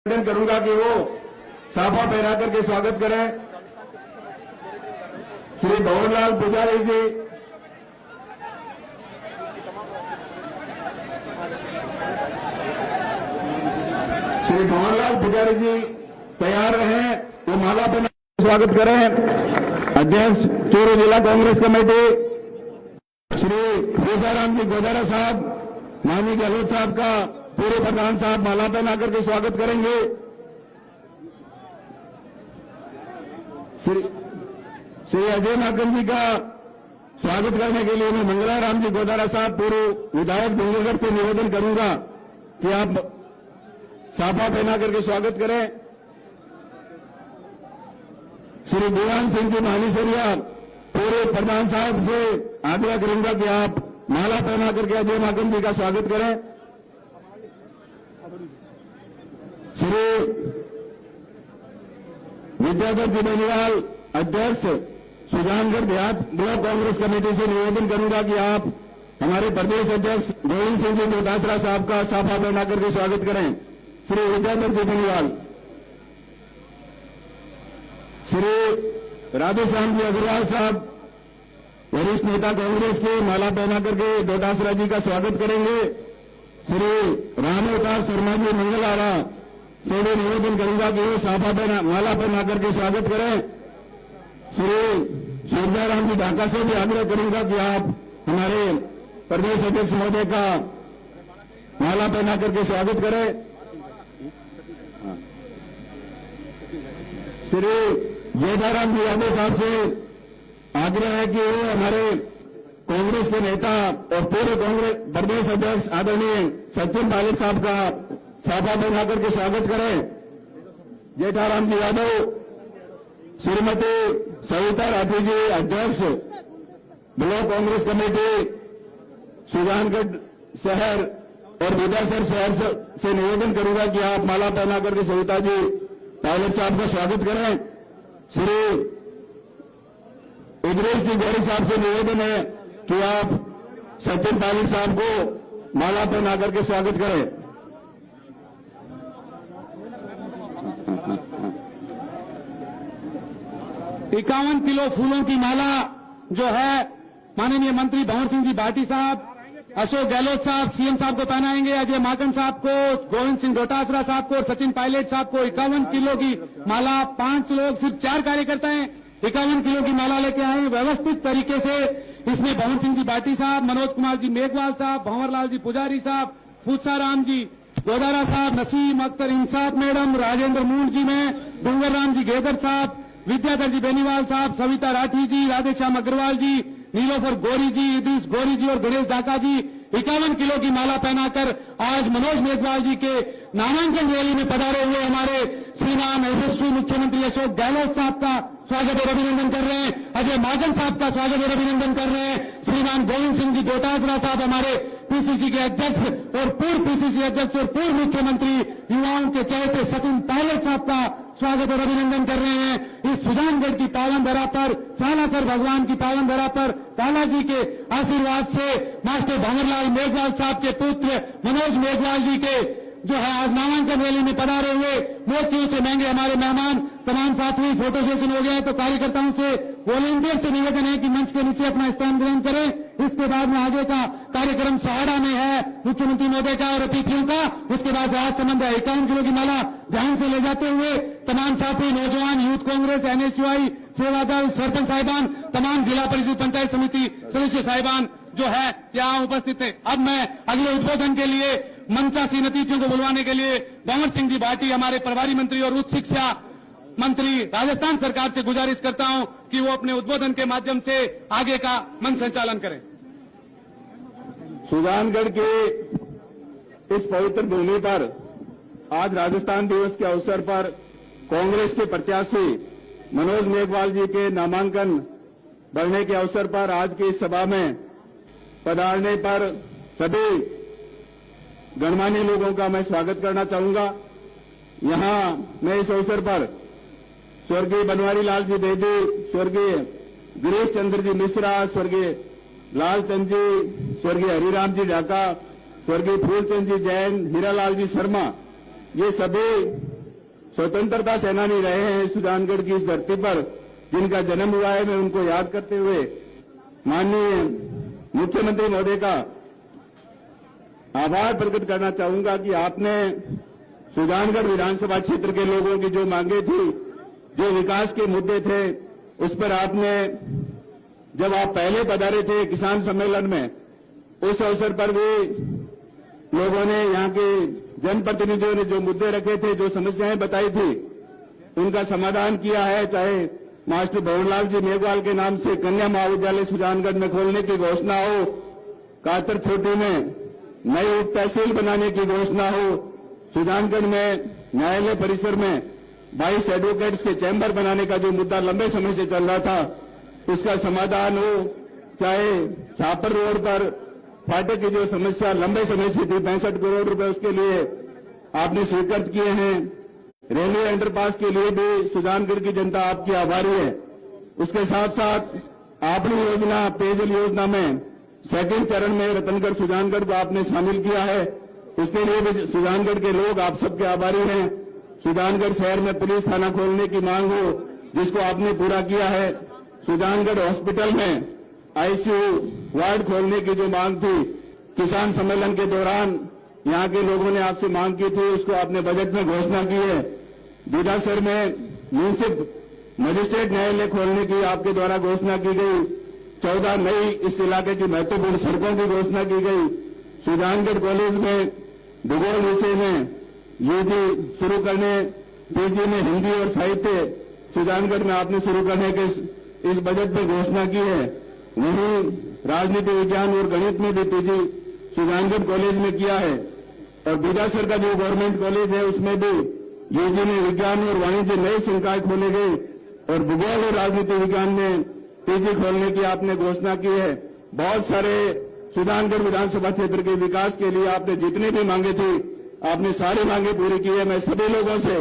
निवेदन करूंगा कि वो साफा पहना करके स्वागत करें। श्री भंवरलाल पुजारी जी, श्री भंवरलाल पुजारी जी तैयार रहें, वो माला पहना स्वागत करें। अध्यक्ष चूरू जिला कांग्रेस कमेटी श्री केशाराम जी गोदारा साहब, माननीय गहलोत साहब का पूर्व प्रधान साहब माला पहना करके स्वागत करेंगे। श्री अजय नाकल जी का स्वागत करने के लिए मैं मंगलाराम जी गोदारा साहब पूर्व विधायक डूंगरगढ़ से निवेदन करूंगा कि आप साफा पहना करके स्वागत करें। श्री दीवान सिंह जी मानीसरिया पूर्व प्रधान साहब से आग्रह करूंगा कि आप माला पहना करके अजय नाकल जी का स्वागत करें। श्री विद्याधर जी बेनीवाल अध्यक्ष सुजानगढ़ देहात ब्लॉक कांग्रेस कमेटी से निवेदन करूंगा कि आप हमारे प्रदेश अध्यक्ष गोविंद सिंह जी डोटासरा साहब का साफा पहना करके स्वागत करें। श्री विद्याधर जी बेनीवाल, श्री राधेश्याम जी अग्रवाल साहब वरिष्ठ नेता कांग्रेस के माला पहना करके डोटासरा जी का स्वागत करेंगे। श्री रामोदास शर्मा जी मंगलारा से भी निवेदन करूंगा कि वो साफा पहना माला पहना करके स्वागत करें। श्री सूर्याराम जी ढाका से भी आग्रह करूंगा कि आप हमारे प्रदेश अध्यक्ष महोदय का माला पहना करके स्वागत करें। श्री जयधाराम जी यादव साहब से आग्रह है कि वो हमारे कांग्रेस के नेता और पूर्व कांग्रेस प्रदेश अध्यक्ष आदरणीय सचिन पायलट साहब का साफा पहना करके स्वागत करें। जेठाराम जी यादव, श्रीमती सविता राठी जी अध्यक्ष ब्लॉक कांग्रेस कमेटी सुजानगढ़ शहर और विद्यासर शहर से निवेदन करूंगा कि आप माला पहना करके सविता जी पायलट साहब का स्वागत करें। श्री इद्रीस जी गौरी साहब से निवेदन है कि आप सचिन पायलट साहब को माला पहना करके स्वागत करें। 51 किलो फूलों की माला जो है माननीय मंत्री भंवर सिंह जी भाटी साहब, अशोक गहलोत साहब सीएम साहब को पहनाएंगे, अजय माकन साहब को, गोविंद सिंह डोटासरा साहब को और सचिन पायलट साहब को 51 किलो की माला। 5 लोग, सिर्फ 4 कार्यकर्ता हैं, 51 किलो की माला लेके आए व्यवस्थित तरीके से। इसमें भंवर सिंह जी भाटी साहब, मनोज कुमार जी मेघवाल साहब, भंवरलाल जी पुजारी साहब, पूछाराम जी गोदारा साहब, नसीम अख्तर इंसाफ मैडम, राजेंद्र मूंड जी में, डूंगरराम जी गेदर साहब, विद्याधर जी बेनीवाल साहब, सविता राठी जी, राधेश्याम अग्रवाल जी, नीलोफर गौरी जी, इद्रीस गौरी जी और गणेश ढाका जी 51 किलो की माला पहनाकर आज मनोज मेघवाल जी के नामांकन रैली में पधारे हुए हमारे श्रीमान यशस्वी मुख्यमंत्री अशोक गहलोत साहब का स्वागत और अभिनंदन कर रहे हैं। अजय माकन साहब का स्वागत और अभिनंदन कर रहे हैं। श्रीमान गोविंद सिंह जी डोटासरा साहब हमारे पीसीसी के अध्यक्ष और पूर्व पीसीसी अध्यक्ष और पूर्व मुख्यमंत्री युवाओं के चहेते सचिन पायलट साहब का स्वागत और अभिनंदन कर रहे हैं। इस सुजानगढ़ की पावन धरा पर, सालासर भगवान की पावन धरा पर कालाजी के आशीर्वाद से मास्टर भंवरलाल मेघवाल साहब के पुत्र मनोज मेघवाल जी के जो है आज नामांकन रैली में पधारे हुए मोतियों से महंगे हमारे मेहमान तमाम साथी फोटो सेशन हो गए हैं, तो कार्यकर्ताओं से वॉलंटियर से निवेदन है कि मंच के नीचे अपना स्थान ग्रहण करें। इसके बाद में आगे का कार्यक्रम सहाड़ा में है मुख्यमंत्री महोदय का और अतिथियों का। उसके बाद राज संबंध 51 किलो की माला ध्यान से ले जाते हुए तमाम साथी, नौजवान, यूथ कांग्रेस, एनएसयूआई, सेवा दल, सरपंच साहिबान, तमाम जिला परिषद पंचायत समिति सदस्य साहिबान जो है यहाँ उपस्थित है। अब मैं अगले उद्बोधन के लिए मंचासीन अतिथियों को बुलवाने के लिए भंवर सिंह जी भाटी हमारे प्रभारी मंत्री और उच्च शिक्षा मंत्री राजस्थान सरकार से गुजारिश करता हूं कि वो अपने उद्बोधन के माध्यम से आगे का मंच संचालन करें। सुजानगढ़ के इस पवित्र भूमि पर आज राजस्थान दिवस के अवसर पर कांग्रेस के प्रत्याशी मनोज मेघवाल जी के नामांकन बढ़ने के अवसर पर आज की इस सभा में पधारने पर सभी गणमान्य लोगों का मैं स्वागत करना चाहूंगा। यहां मैं इस अवसर पर स्वर्गीय बनवारी लाल जी बेदी, स्वर्गीय गिरीश चंद्र जी मिश्रा, स्वर्गीय लालचंद जी, स्वर्गीय हरिराम जी ढाका, स्वर्गीय फूलचंद जी जैन, हीरालाल जी शर्मा, ये सभी स्वतंत्रता सेनानी रहे हैं सुजानगढ़ की इस धरती पर, जिनका जन्म हुआ है, मैं उनको याद करते हुए माननीय मुख्यमंत्री महोदय का आभार प्रकट करना चाहूंगा कि आपने सुजानगढ़ विधानसभा क्षेत्र के लोगों की जो मांगे थी, जो विकास के मुद्दे थे, उस पर आपने, जब आप पहले पधारे थे किसान सम्मेलन में, उस अवसर पर भी लोगों ने, यहाँ के जनप्रतिनिधियों ने जो मुद्दे रखे थे, जो समस्याएं बताई थी, उनका समाधान किया है। चाहे मास्टर भवनलाल जी मेघवाल के नाम से कन्या महाविद्यालय सुजानगढ़ में खोलने की घोषणा हो, कातर छोटी में नई उप तहसील बनाने की घोषणा हो, सुजानगढ़ में न्यायालय परिसर में 22 एडवोकेट्स के चैम्बर बनाने का जो मुद्दा लंबे समय से चल रहा था, उसका समाधान हो, चाहे छापर रोड पर फाटक की जो समस्या लंबे समय से थी, 65 करोड़ रुपए उसके लिए आपने स्वीकृत किए हैं। रेलवे अंडरपास के लिए भी सुजानगढ़ की जनता आपकी आभारी है। उसके साथ साथ आपनी योजना, पेयजल योजना में सेकंड चरण में रतनगढ़ सुजानगढ़ को आपने शामिल किया है, उसके लिए भी सुजानगढ़ के लोग आप सबके आभारी हैं। सुजानगढ़ शहर में पुलिस थाना खोलने की मांग हो, जिसको आपने पूरा किया है। सुजानगढ़ हॉस्पिटल में आईसीयू वार्ड खोलने की जो मांग थी, किसान सम्मेलन के दौरान यहाँ के लोगों ने आपसे मांग की थी, उसको आपने बजट में घोषणा की है। दूधासर में म्यूनिसिपल मजिस्ट्रेट न्यायालय खोलने की आपके द्वारा घोषणा की गई। 14 नई इस इलाके की महत्वपूर्ण सड़कों की घोषणा की गई। सुजानगढ़ कॉलेज में भूगोल विषय में यूजी शुरू करने, पीजी में हिंदी और साहित्य सुजानगढ़ में आपने शुरू करने के इस बजट में घोषणा की है। वहीं राजनीति विज्ञान और गणित में भी पीजी सुजानगढ़ कॉलेज में किया है। और दूधासर का जो गवर्नमेंट कॉलेज है, उसमें भी यूजी में विज्ञान और वाणिज्य नए संकाय खोले गए और भूगोल और राजनीति विज्ञान में पीजी खोलने की आपने घोषणा की है। बहुत सारे सुजानगढ़ विधानसभा क्षेत्र के विकास के लिए आपने जितनी भी मांगे थी, आपने सारी मांगे पूरी की है। मैं सभी लोगों से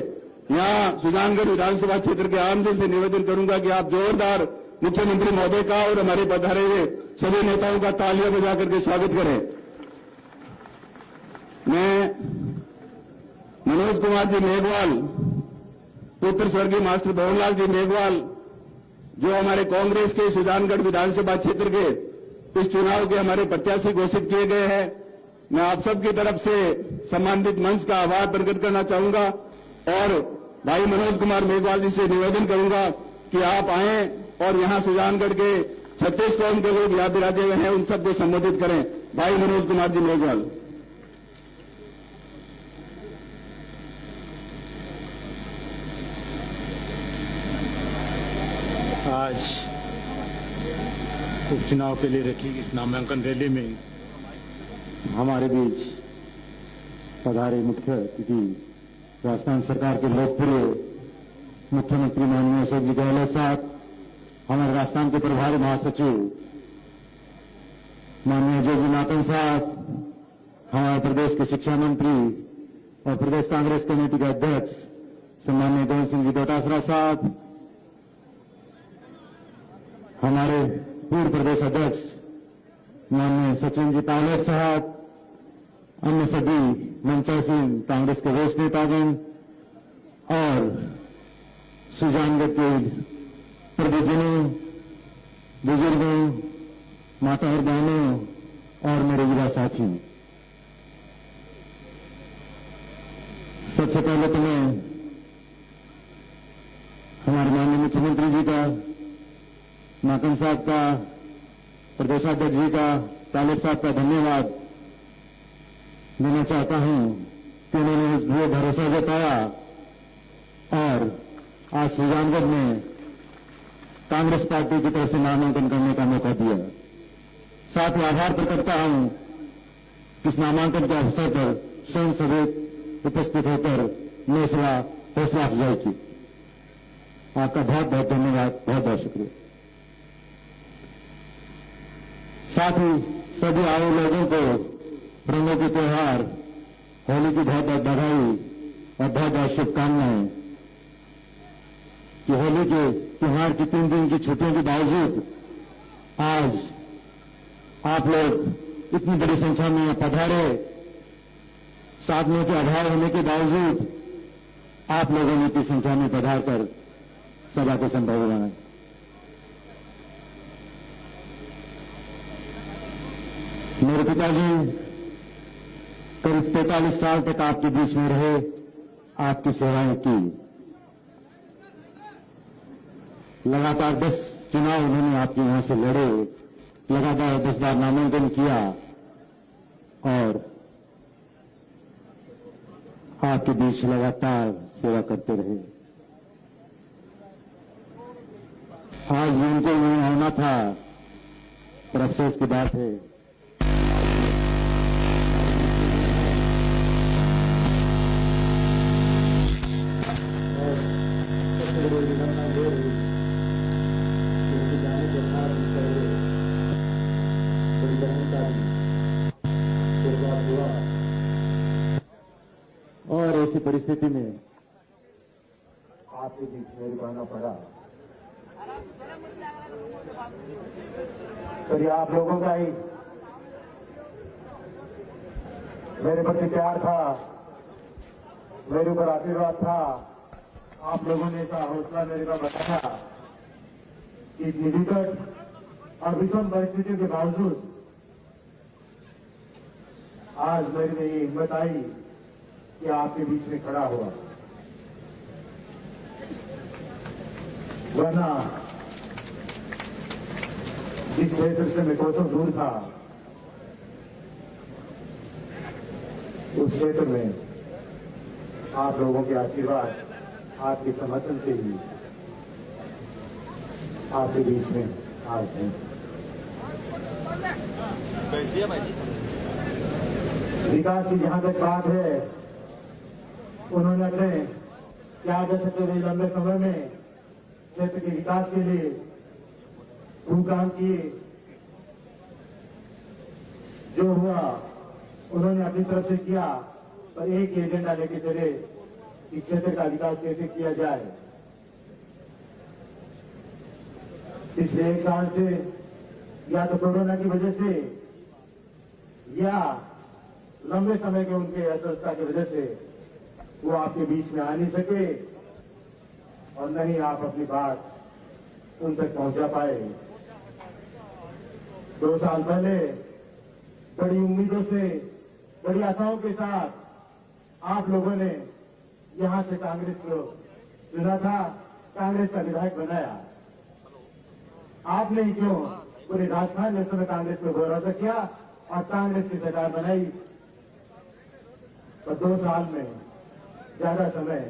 यहाँ सुजानगढ़ विधानसभा क्षेत्र के आमजन से निवेदन करूंगा कि आप जोरदार मुख्यमंत्री महोदय का और हमारे पधारे हुए सभी नेताओं का तालियां बजा करके स्वागत करें। मैं मनोज कुमार जी मेघवाल, पुत्र स्वर्गीय मास्टर भवनलाल जी मेघवाल, जो हमारे कांग्रेस के सुजानगढ़ विधानसभा क्षेत्र के इस चुनाव के हमारे प्रत्याशी घोषित किए गए हैं, मैं आप सबकी तरफ से सम्मानित मंच का आभार प्रकट करना चाहूंगा और भाई मनोज कुमार मेघवाल जी से निवेदन करूंगा कि आप आएं और यहां सुजानगढ़ के 36 कौम के लोग यहाँ विराजे हुए हैं, उन सबको संबोधित करें। भाई मनोज कुमार जी मेघवाल। आज उपचुनाव के लिए रखी इस नामांकन रैली में हमारे बीच पधारे मुख्य अतिथि राजस्थान सरकार के लोकप्रिय मुख्यमंत्री माननीय अशोक जी गहलोत साहब, हमारे राजस्थान के प्रभारी महासचिव माननीय जोगी नाथन साहब, हमारे प्रदेश के शिक्षा मंत्री और प्रदेश कांग्रेस कमेटी के अध्यक्ष सम्माननीय गोविंद सिंह जी डोटासरा साहब, हमारे पूर्व प्रदेश अध्यक्ष माननीय सचिन जी पायलट साहब, अन्य सभी मंचासीन कांग्रेस के वरिष्ठ नेतागण और सुजानगढ़ के प्रबुद्धजनों, बुजुर्गों, माता और बहनों और मेरे युवा साथियों, सबसे पहले तो मैं हमारे माननीय मुख्यमंत्री जी का, नाकन साहब का, प्रदेशाध्यक्ष जी का, पायलट साहब का धन्यवाद देना चाहता हूं कि उन्होंने वो भरोसा जताया और आज सुजानगढ़ में कांग्रेस पार्टी की तरफ से नामांकन करने का मौका दिया। साथ ही आभार प्रकट करता हूं कि इस नामांकन के अवसर पर स्वयं समेत उपस्थित होकर मेरा हौसला अफजाई की। आपका बहुत बहुत धन्यवाद, बहुत बहुत शुक्रिया। साथ ही सभी आए लोगों को रंगों के त्योहार होली की बहुत बहुत बधाई और बहुत बहुत शुभकामनाएं कि होली के त्योहार की 3 दिन की छुट्टियों के बावजूद आज आप लोग इतनी बड़ी संख्या में पधारे। साधनों के अभाव होने के बावजूद आप लोगों ने इतनी संख्या में पधार कर सभा को संभव बनाया। मेरे पिताजी करीब 43 साल तक आपके बीच में रहे, आपकी सेवाएं की। लगातार 10 चुनाव उन्होंने आपके यहां से लड़े, लगातार 10 बार नामांकन किया और आपके बीच लगातार सेवा करते रहे। आज भी उनको यहां होना था, पर अफसोस की बात है और ऐसी परिस्थिति में आपके बीच में रहना पड़ा। तो ये आप लोगों का ही मेरे प्रति प्यार था, मेरे ऊपर आशीर्वाद था। आप लोगों ने ऐसा हौसला मेरे को बताया कि इतनी विकट और विषम परिस्थितियों के बावजूद आज मेरे में ये हिम्मत आई कि आपके बीच में खड़ा हुआ। वरना जिस क्षेत्र से मैं कोसों दूर था, उस क्षेत्र में आप लोगों के आशीर्वाद, आपके समर्थन से ही आपके बीच में आज हैं। विकास की जहां तक बात है, उन्होंने अपने क्या कह सकते थे लंबे समय में क्षेत्र के विकास के लिए खूब काम किए। जो हुआ उन्होंने अपनी तरफ से किया, पर एक ही एजेंडा लेके चले कि क्षेत्र का विकास कैसे किया जाए। पिछले 1 साल से या तो कोरोना की वजह से या लंबे समय के उनके अस्वस्थता की वजह से वो आपके बीच में आ नहीं सके और न ही आप अपनी बात उन तक पहुंचा पाए। 2 साल पहले बड़ी उम्मीदों से, बड़ी आशाओं के साथ आप लोगों ने यहां से कांग्रेस को चुना था, कांग्रेस का विधायक बनाया। आपने ही क्यों पूरे राजस्थान में समय कांग्रेस पर भरोसा किया और कांग्रेस की सरकार बनाई। और 2 साल में ज्यादा समय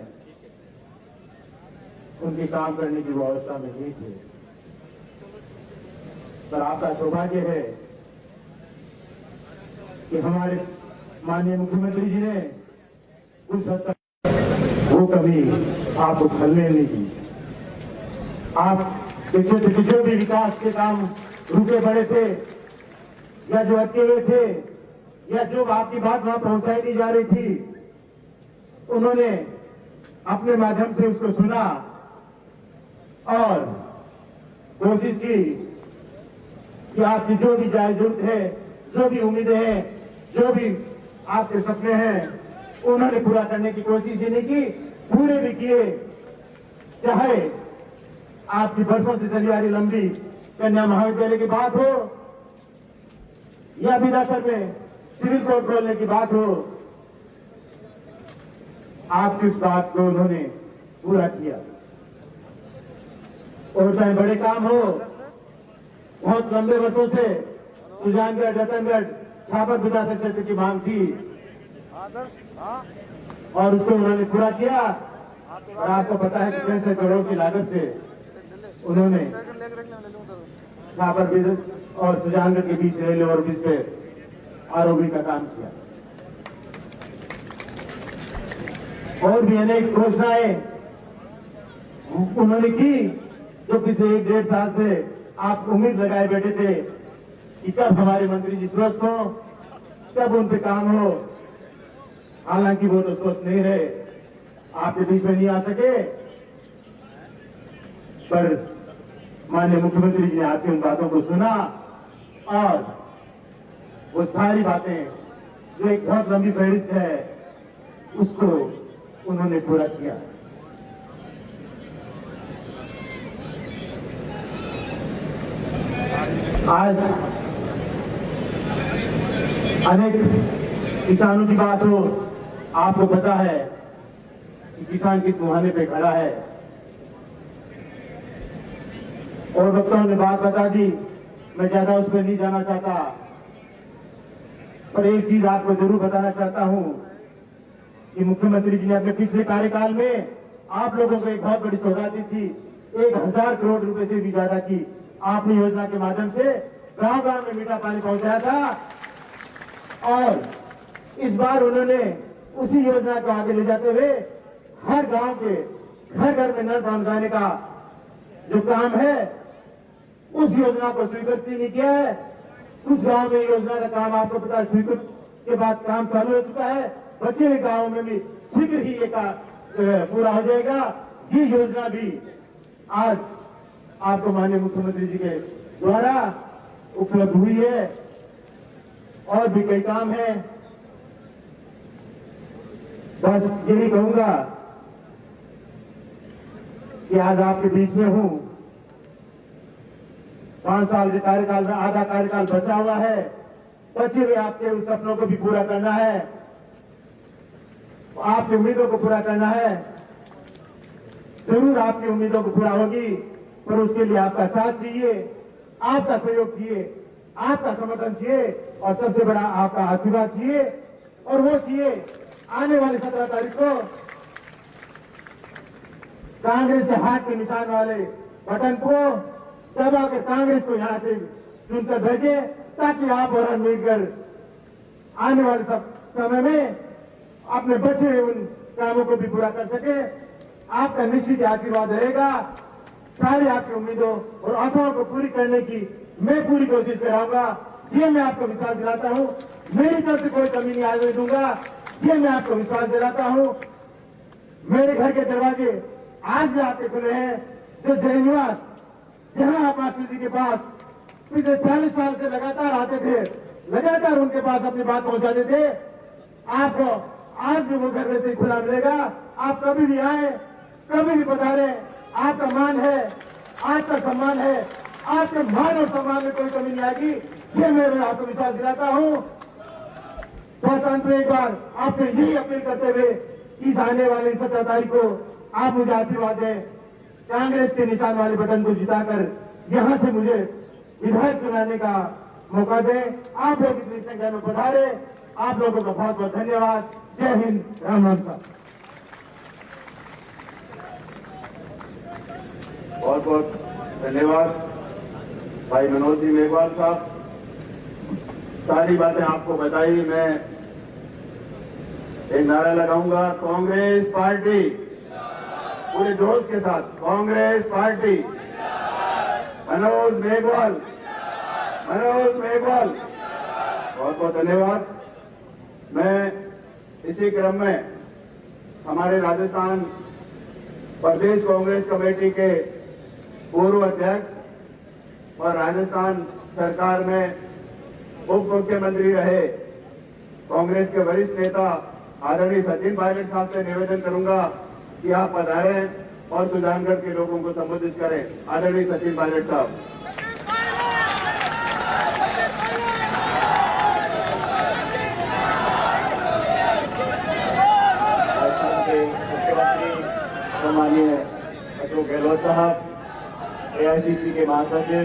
उनकी काम करने की वो अवस्था में नहीं थे। पर आपका सौभाग्य है कि हमारे माननीय मुख्यमंत्री जी ने कुछ हद तक वो कभी आपको खलने नहीं दी। आप क्षेत्र के जो भी विकास के काम रुके पड़े थे या जो अटके हुए थे या जो आपकी बात वहां पहुंचाई नहीं जा रही थी, उन्होंने अपने माध्यम से उसको सुना और कोशिश की कि आपकी जो भी जायज जरूरत है, जो भी उम्मीदें हैं, जो भी आपके सपने हैं, उन्होंने पूरा करने की कोशिश ही नहीं की, पूरे भी किए। चाहे आपकी बरसों से चली आ रही लंबी कन्या महाविद्यालय की बात हो या विधानसभा में सिविल कोर्ट खोलने की बात हो, आपकी उस बात को उन्होंने पूरा किया। और चाहे बड़े काम हो, बहुत लंबे वर्षों से सुजानगढ़, रतनगढ़, छापर विधानसभा क्षेत्र की मांग थी और उसको उन्होंने पूरा किया। और आपको पता है कि 65 करोड़ की लागत से उन्होंने छापर और सुजानगढ़ के बीच रेलवे ओवरब्रिज पे आरओबी का काम किया। और भी अनेक घोषणाएं उन्होंने की जो पिछले 1-1.5 साल से आप उम्मीद लगाए बैठे थे कि कब हमारे मंत्री जी स्वस्थ हो, कब उन पे काम हो। हालांकि वो तो स्वस्थ नहीं रहे, आपके बीच में नहीं आ सके, पर माननीय मुख्यमंत्री जी ने आपकी उन बातों को सुना और वो सारी बातें जो एक बहुत लंबी फहरिस्त है, उसको उन्होंने पूरा किया। आज अनेक किसानों की बात हो, आपको पता है कि किसान किस मुहाने पे खड़ा है, और वक्ताओं ने बात बता दी, मैं ज्यादा उस पर नहीं जाना चाहता, पर एक चीज आपको जरूर बताना चाहता हूं कि मुख्यमंत्री जी ने अपने पिछले कार्यकाल में आप लोगों को एक बहुत बड़ी सौगात दी थी। 1000 करोड़ रुपए से भी ज्यादा की आपने योजना के माध्यम से गांव गांव में मीठा पानी पहुंचाया था, और इस बार उन्होंने उसी योजना को आगे ले जाते हुए हर गांव के घर घर में नल पहुंचाने का जो काम है, उस योजना को स्वीकृत नहीं किया है। कुछ गांव में योजना का काम आपको पता है स्वीकृत के बाद काम चालू हो चुका है, बचे हुए गांवों में भी शीघ्र ही ये पूरा हो जाएगा। ये योजना भी आज आपको माननीय मुख्यमंत्री जी के द्वारा उपलब्ध हुई है, और भी कई काम है। बस यही कहूंगा कि आज आपके बीच में हूं। 5 साल के कार्यकाल में आधा कार्यकाल बचा हुआ है, बचे हुए आपके उस सपनों को भी पूरा करना है, आपकी उम्मीदों को पूरा करना है। जरूर आपकी उम्मीदों को पूरा होगी, पर उसके लिए आपका साथ चाहिए, आपका सहयोग चाहिए, आपका समर्थन चाहिए, और सबसे बड़ा आपका आशीर्वाद चाहिए। और वो चाहिए आने वाली 17 तारीख को कांग्रेस के हाथ के निशान वाले बटन को दबाकर कांग्रेस को यहां से चुनकर भेजे, ताकि आप और हम मिलकर आने वाले समय में अपने बचे हुए उन कामों को भी पूरा कर सके। आपका निश्चित आशीर्वाद रहेगा। सारी आपकी उम्मीदों और आशाओं को पूरी करने की मैं पूरी कोशिश कराऊंगा, ये मैं आपको विश्वास दिलाता हूं। मेरी तरफ से कोई कमी नहीं आने दूंगा, ये मैं आपको विश्वास दिलाता हूं। मेरे घर के दरवाजे आज भी आपके खुले हैं। जो जय निवास, जहां आप मास्टर जी के पास पिछले 40 साल से लगातार आते थे, लगातार उनके पास अपनी बात पहुंचाते थे, आपको आज भी वो घर में से खुला मिलेगा। आप कभी भी आए, कभी भी पधारे, आपका मान है, आपका सम्मान है, आपके मान और सम्मान में कोई कमी नहीं आएगी, ये मैं आपको विश्वास दिलाता हूं। बस अंत में एक बार आपसे यही अपील करते हुए इस आने वाली 17 तारीख को आप मुझे आशीर्वाद दें, कांग्रेस के निशान वाले बटन को जिताकर यहां से मुझे विधायक चुनाने का मौका दें। आप लोग इतनी संख्या में पधारे, आप लोगों का बहुत बहुत धन्यवाद। जय हिंद, राम राम साहब। बहुत बहुत धन्यवाद भाई मनोज जी मेघवाल साहब। सारी बातें आपको बताई। मैं एक नारा लगाऊंगा, कांग्रेस पार्टी, पूरे जोश के साथ, कांग्रेस पार्टी, मनोज मेघवाल, मनोज मेघवाल। बहुत बहुत धन्यवाद। मैं इसी क्रम में हमारे राजस्थान प्रदेश कांग्रेस कमेटी के पूर्व अध्यक्ष और राजस्थान सरकार में उप मुख्यमंत्री रहे कांग्रेस के वरिष्ठ नेता आदरणीय सचिन पायलट साहब से निवेदन करूंगा कि आप पधारें और सुजानगढ़ के लोगों को संबोधित करें। आदरणीय सचिन पायलट साहब। मुख्यमंत्री सम्माननीय अशोक गहलोत साहब, एआईसीसी के महासचिव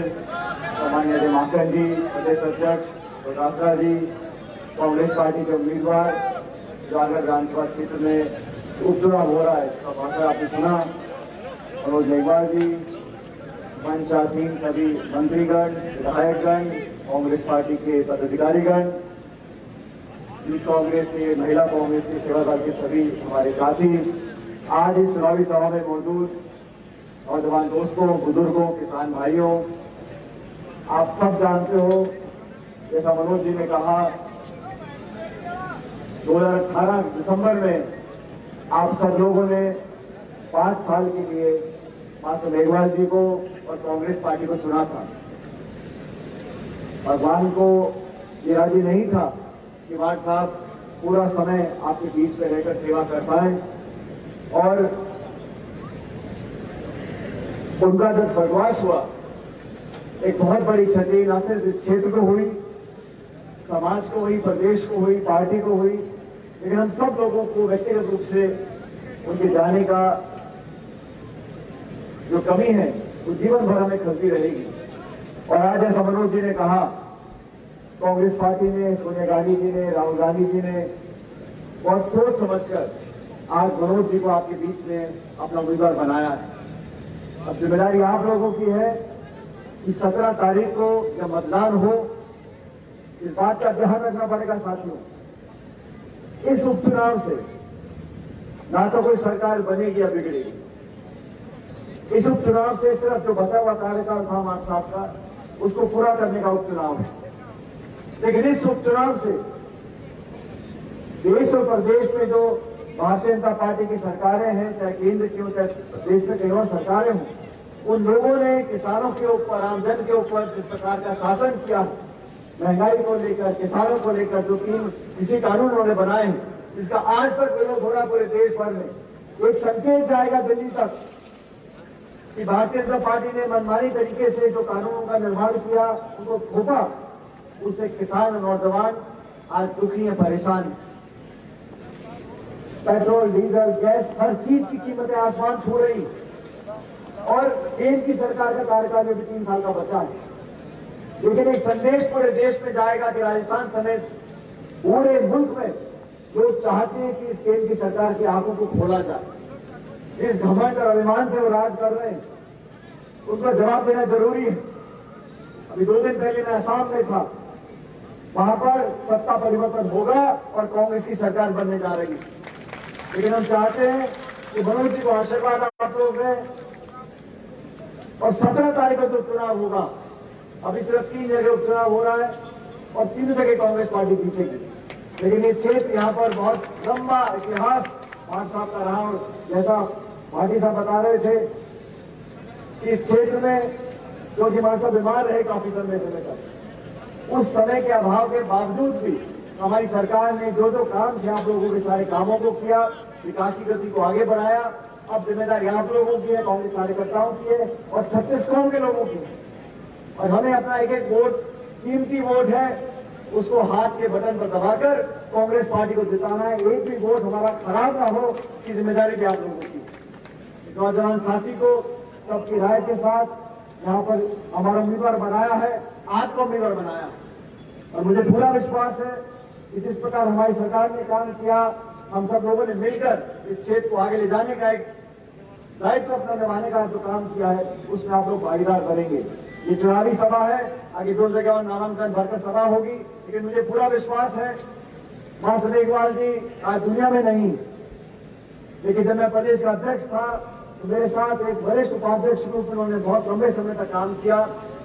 सम्माननीय अजय माकन जी, प्रदेश अध्यक्ष डोटासरा जी, कांग्रेस पार्टी के उम्मीदवार जो आगर विधानसभा क्षेत्र में उपचुनाव हो रहा है, इसका भाषण आपने सुना, मनोज मेघवाल जी, मंचासीन सभी मंत्रीगण, विधायकगण, कांग्रेस पार्टी के पदाधिकारीगण, यूथ कांग्रेस के, महिला कांग्रेस के, सेवादल के सभी हमारे साथी, आज इस चुनावी सभा में मौजूद नौजवान दोस्तों, बुजुर्गों, किसान भाइयों, आप सब जानते हो, जैसा मनोज जी ने कहा, 2018 दिसंबर में आप सब लोगों ने 5 साल के लिए मास्टर मेघवाल जी को और कांग्रेस पार्टी को चुना था। भगवान को ये राजी नहीं था कि वार्ड साहब पूरा समय आपके बीच में रहकर सेवा कर पाए, और उनका जब स्वर्गवास हुआ एक बहुत बड़ी क्षति न सिर्फ इस क्षेत्र को हुई, समाज को हुई, प्रदेश को हुई, पार्टी को हुई, लेकिन हम सब लोगों को व्यक्तिगत रूप से उनके जाने का जो कमी है वो जीवन भर हमें खलती रहेगी। और आज जैसा मनोज जी ने कहा, कांग्रेस पार्टी ने, सोनिया गांधी जी ने, राहुल गांधी जी ने बहुत सोच समझकर आज मनोज जी को आपके बीच में अपना उम्मीदवार बनाया है। अब जिम्मेदारी आप लोगों की है कि 17 तारीख को जब मतदान हो, इस बात का ध्यान रखना पड़ेगा साथियों, इस उपचुनाव से ना तो कोई सरकार बनेगी या बिगड़ेगी। इस उपचुनाव से सिर्फ जो बचा हुआ कार्यकाल था मान साहब का, उसको पूरा करने का उपचुनाव है। लेकिन इस उपचुनाव से देश और प्रदेश में जो भारतीय जनता पार्टी की सरकारें हैं, चाहे केंद्र की हो चाहे देश में कई और सरकारें हों, उन लोगों ने किसानों के ऊपर, आमजन के ऊपर जिस प्रकार का शासन किया, महंगाई को लेकर, किसानों को लेकर जो 3 कृषि कानून उन्होंने बनाए हैं, जिसका आज तक विरोध हो रहा पूरे देश भर में, एक संकेत जाएगा दिल्ली तक कि भारतीय जनता पार्टी ने मनमानी तरीके से जो कानूनों का निर्माण किया, उनको थोपा, उससे किसान और नौजवान आज दुखी है, परेशान है। पेट्रोल, डीजल, गैस, हर चीज की कीमतें आसमान छू रही, और केंद्र की सरकार का कार्यकाल में भी 3 साल का बचा है। लेकिन एक संदेश पूरे देश में जाएगा कि राजस्थान समेत पूरे मुल्क में लोग चाहते हैं कि इस केंद्र की सरकार की आंखों को खोला जाए। जिस घमंड और अभिमान से वो राज कर रहे हैं, उनको जवाब देना जरूरी है। अभी 2 दिन पहले मैं असम में था, वहां पर सत्ता परिवर्तन होगा और कांग्रेस की सरकार बनने जा रही है। लेकिन हम चाहते हैं कि मनोज जी को आशीर्वाद आप लोग दें, और 17 तारीख को जो चुनाव होगा, अभी सिर्फ 3 जगह उपचुनाव हो रहा है और 3 जगह कांग्रेस पार्टी जीतेगी। लेकिन ये क्षेत्र यहाँ पर बहुत लंबा इतिहास भाट साहब का रहा, और जैसा भाटी साहब बता रहे थे कि इस क्षेत्र में क्योंकि भाट साहब बीमार रहे काफी समय तक, उस समय के अभाव के बावजूद भी हमारी सरकार ने जो जो काम किया, आप लोगों के सारे कामों को किया, विकास की गति को आगे बढ़ाया। अब जिम्मेदारी आप लोगों की है, कांग्रेस कार्यकर्ताओं की है और छत्तीसगढ़ के लोगों की है। और हमें अपना एक एक वोट, कीमती वोट है, उसको हाथ के बटन पर दबाकर कांग्रेस पार्टी को जिताना है। एक भी वोट हमारा खराब ना हो, इसकी जिम्मेदारी भी आप लोगों की है। इस नौजवान साथी को सबकी राय के साथ यहाँ पर हमारा उम्मीदवार बनाया है, आपको उम्मीदवार बनाया है, और मुझे पूरा विश्वास है कि जिस प्रकार हमारी सरकार ने काम किया, हम सब लोगों ने मिलकर इस क्षेत्र को आगे ले जाने का एक दायित्व अपना निभाने का जो काम किया है, उसमें आप लोग भागीदार बनेंगे। ये चुनावी सभा है, आगे 2 जगह नामांकन भरकर सभा होगी, लेकिन मुझे पूरा विश्वास है मास्टर मेघवाल जी आज दुनिया में नहीं, लेकिन जब मैं प्रदेश का अध्यक्ष था तो मेरे साथ एक वरिष्ठ उपाध्यक्ष के रूप में उन्होंने बहुत लंबे समय तक काम किया,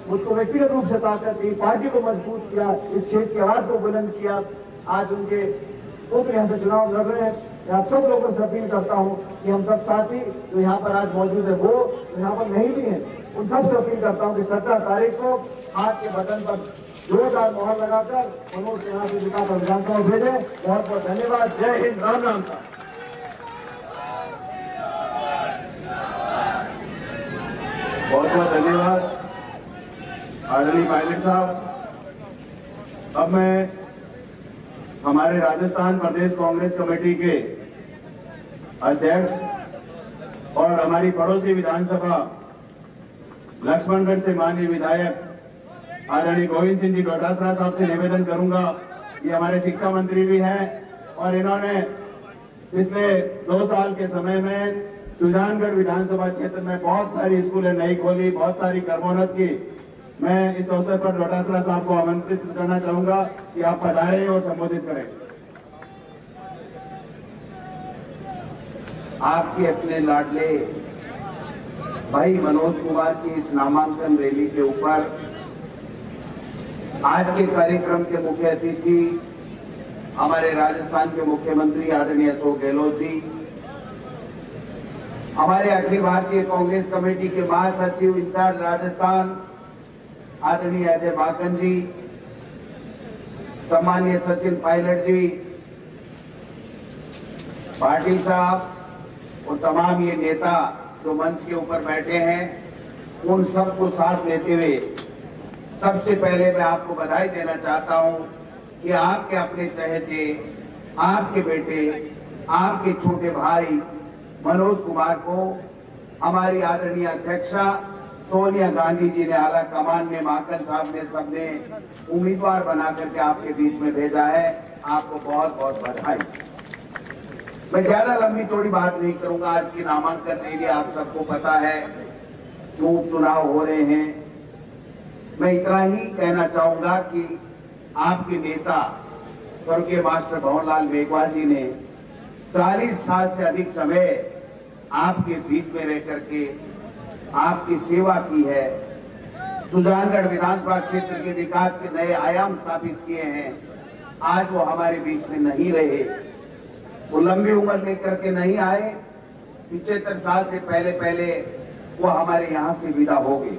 मुझको व्यक्तिगत रूप से ताकत दी, पार्टी को मजबूत किया, इस क्षेत्र की आवाज को बुलंद किया। आज उनके पुत्र यहाँ से चुनाव लड़ रहे हैं। मैं आप सब लोगों से अपील करता हूँ कि हम सब साथी जो यहाँ पर आज मौजूद है, वो यहाँ पर नहीं भी हैं, उन सबसे अपील करता हूँ कि 17 तारीख को हाथ के बटन पर जोरदार मोहर लगाकर मनोज यहाँ से जिताकर विधानसभा भेजे। बहुत बहुत धन्यवाद। जय हिंद। राम राम साहब। बहुत बहुत धन्यवाद आदरणीय पायलट साहब। अब मैं हमारे राजस्थान प्रदेश कांग्रेस कमेटी के अध्यक्ष और हमारी पड़ोसी विधानसभा लक्ष्मणगढ़ से माननीय विधायक आदरणीय गोविंद सिंह जी डोटासरा साहब से निवेदन करूंगा। ये हमारे शिक्षा मंत्री भी हैं और इन्होंने पिछले 2 साल के समय में सुजानगढ़ विधानसभा क्षेत्र में बहुत सारी स्कूलें नई खोली, बहुत सारी कर्मोन्नत की। मैं इस अवसर पर डोटासरा साहब को आमंत्रित करना चाहूंगा कि आप पधारें और संबोधित करें। आपके अपने लाडले भाई मनोज कुमार की इस नामांकन रैली के ऊपर आज के कार्यक्रम के मुख्य अतिथि हमारे राजस्थान के मुख्यमंत्री आदरणीय अशोक गहलोत जी, हमारे अखिल भारतीय कांग्रेस कमेटी के महासचिव इंचार्ज राजस्थान आदरणीय अजय माकन जी, सम्मानीय सचिन पायलट जी, पाटिल साहब और तमाम ये नेता जो मंच के ऊपर बैठे हैं, उन सबको साथ लेते हुए सबसे पहले मैं आपको बधाई देना चाहता हूं कि आपके अपने चहेते, आपके बेटे, आपके छोटे भाई मनोज कुमार को हमारी आदरणीय अध्यक्षा सोनिया गांधी जी ने, आला कमान ने, माकन साहब ने, सबने उम्मीदवार बना करके आपके बीच में भेजा है। आपको बहुत बहुत बधाई। मैं ज्यादा लंबी चौड़ी बात नहीं करूंगा। आज की नामांकन रैली आप सबको पता है कि उपचुनाव हो रहे हैं। मैं इतना ही कहना चाहूंगा कि आपके नेता स्वर्गीय मास्टर भंवरलाल मेघवाल जी ने 40 साल से अधिक समय आपके बीच में रह करके आपकी सेवा की है। सुजानगढ़ विधानसभा क्षेत्र के विकास के नए आयाम स्थापित किए हैं। आज वो हमारे बीच में नहीं रहे, वो लंबी उम्र लेकर के नहीं आए। 75 साल से पहले वो हमारे यहाँ से विदा हो गए।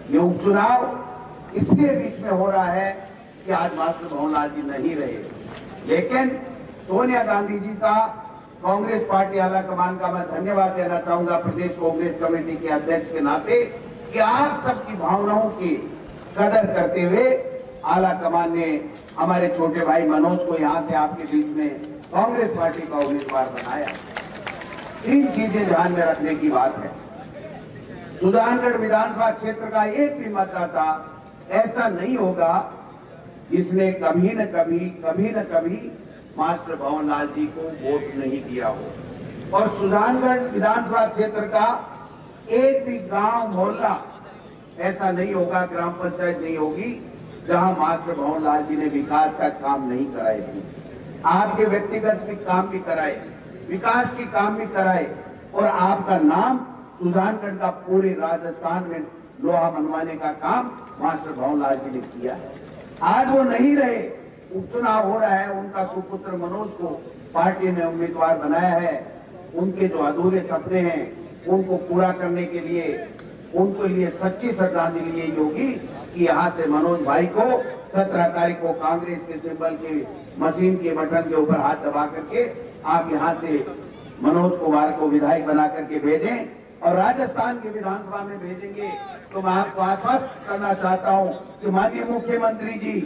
ये उपचुनाव इसलिए बीच में हो रहा है कि आज मास्टर भंवरलाल जी नहीं रहे, लेकिन सोनिया गांधी जी का, कांग्रेस पार्टी आला कमान का मैं धन्यवाद देना चाहूंगा प्रदेश कांग्रेस कमेटी के अध्यक्ष के नाते कि आप सबकी भावनाओं की कदर करते हुए आला कमान ने हमारे छोटे भाई मनोज को यहां से आपके बीच में कांग्रेस पार्टी का उम्मीदवार बनाया। 3 चीजें ध्यान में रखने की बात है। सुजानगढ़ विधानसभा क्षेत्र का एक भी मतदाता ऐसा नहीं होगा जिसने कभी न कभी मास्टर भंवरलाल जी को वोट नहीं दिया हो। और सुजानगढ़ विधानसभा क्षेत्र का एक भी गांव मोहल्ला ऐसा नहीं होगा, ग्राम पंचायत नहीं होगी जहां मास्टर भंवरलाल जी ने विकास का काम नहीं कराए थे। आपके व्यक्तिगत भी काम भी कराए, विकास की काम भी कराए, और आपका नाम सुजानगढ़ का पूरे राजस्थान में लोहा मनवाने का काम मास्टर भंवरलाल जी ने किया है। आज वो नहीं रहे, उपचुनाव हो रहा है, उनका सुपुत्र मनोज को पार्टी ने उम्मीदवार बनाया है। उनके जो अधूरे सपने हैं उनको पूरा करने के लिए उनके लिए सच्ची श्रद्धांजलि यही होगी कि यहाँ से मनोज भाई को 17 तारीख को कांग्रेस के सिंबल के मशीन के बटन के ऊपर हाथ दबा करके आप यहाँ से मनोज कुमार को विधायक बना करके भेजें, और राजस्थान के विधानसभा में भेजेंगे तो मैं आपको आश्वस्त करना चाहता हूं कि माननीय मुख्यमंत्री जी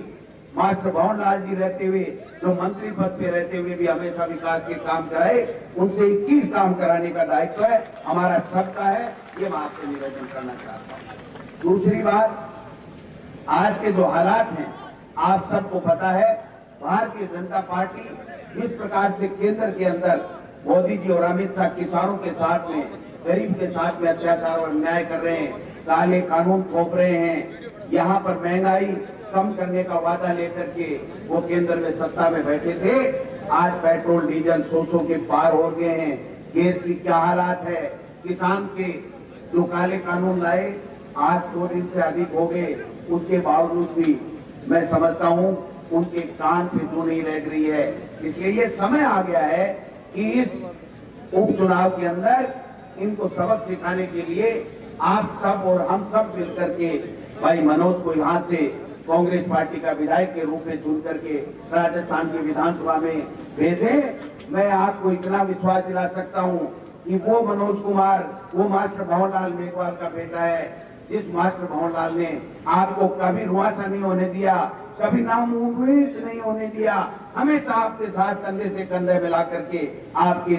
मास्टर भंवरलाल जी रहते हुए, जो मंत्री पद पे रहते हुए भी हमेशा विकास के काम कराए, उनसे 21 काम कराने का दायित्व है, हमारा सबका है। ये मैं आपसे निवेदन करना चाहता हूं। दूसरी बात, आज के जो हालात हैं आप सबको पता है। भारतीय जनता पार्टी जिस प्रकार से केंद्र के अंदर मोदी जी और अमित शाह किसानों के साथ में, गरीब के साथ में अत्याचार और अन्याय कर रहे हैं, काले कानून थोप रहे हैं, यहाँ पर महंगाई कम करने का वादा लेकर के वो केंद्र में सत्ता में बैठे थे। आज पेट्रोल डीजल 100 के पार हो गए हैं। गैस की क्या हालात है, किसान के जो काले कानून लाए आज 100 दिन से अधिक हो गए, उसके बावजूद भी मैं समझता हूं उनके कान पे जो नहीं रह रही है। इसलिए ये समय आ गया है कि इस उपचुनाव के अंदर इनको सबक सिखाने के लिए आप सब और हम सब मिलकर के भाई मनोज को यहाँ से कांग्रेस पार्टी का विधायक के रूप में चुन करके राजस्थान की विधानसभा में भेजें। मैं आपको इतना विश्वास दिला सकता हूं कि वो मनोज कुमार, वो मास्टर भंवरलाल मेघवाल का बेटा है, जिस मास्टर भंवरलाल ने आपको कभी रुआसा नहीं होने दिया, कभी नाउम्मीद नहीं होने दिया, हमेशा आपके साथ कंधे से कंधे मिला करके आपकी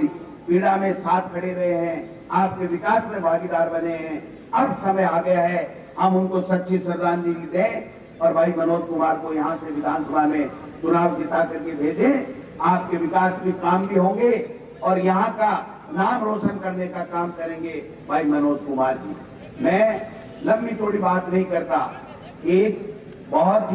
पीड़ा में साथ खड़े रहे हैं, आपके विकास में भागीदार बने हैं। अब समय आ गया है हम उनको सच्ची श्रद्धांजलि दें और भाई मनोज कुमार को यहाँ से विधानसभा में चुनाव जिता करके भेजें। आपके विकास के काम भी होंगे और यहाँ का नाम रोशन करने का काम करेंगे भाई मनोज कुमार जी। मैं लंबी चौड़ी बात नहीं करता, एक बहुत